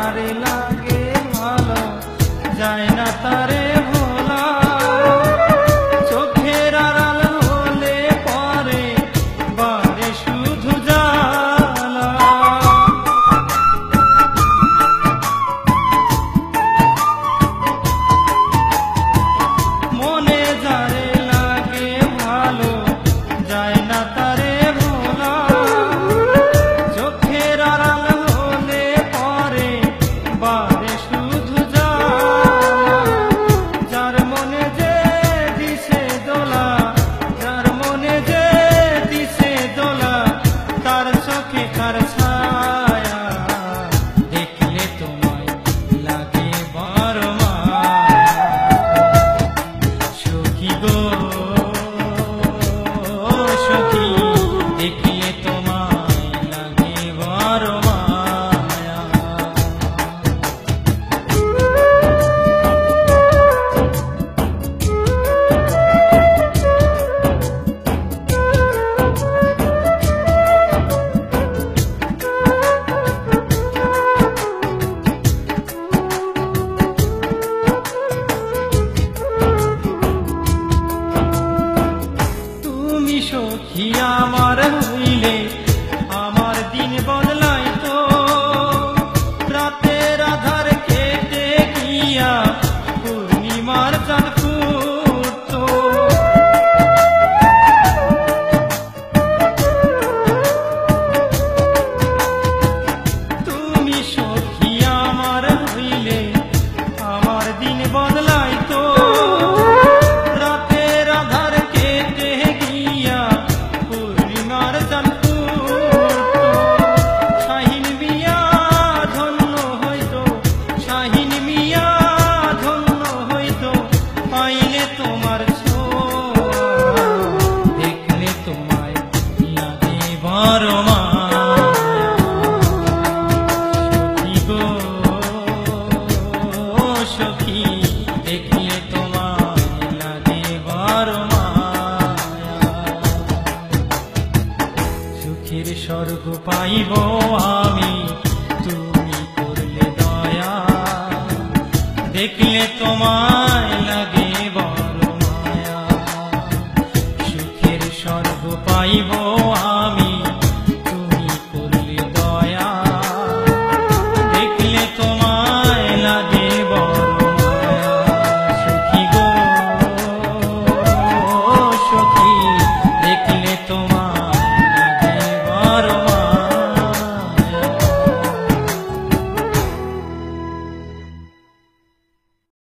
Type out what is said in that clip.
যারে লাগে ভালো যায় না তারে ভোলা চোখের আড়াল হলে পরে বারে শুধু জ্বালা মনে যারে লাগে ভালো যায় না তারে ভোলা চোখের আড়াল হলে পরে বারে শুধু জ্বালা যার মনে যে দিছে দোলা যার মনে যে দিছে দোলা তার চোখে কার ছায়া দেখলে তোমায় লাগে বড় মায়া সখী গো সখী দেখলে তোমায় লাগে বড় মায়া তুমি সখী আমার হইলে আমার দিন বদলায় তো রাতের আধার কেটে গিয়া পূর্ণিমার চাঁদ ফুটতো তুমি সখী আমার হইলে আমার দিন বদলায় তো রাতের আধার কেটে গিয়া পূর্ণিমার চাঁদ ফুটতো শাহিন মিয়া ধন্য হইতো শাহিন মিয়া ধন্য হইতো পাইলে তোমার ছোঁয়া দেখলে তোমায় লাগে বড় মায়া সখী গো সখী দেখলে তোমায় লাগে বড় মায়া সুখের স্বর্গ পাইব আমি তুমি করলে দয়া দেখলে তোমার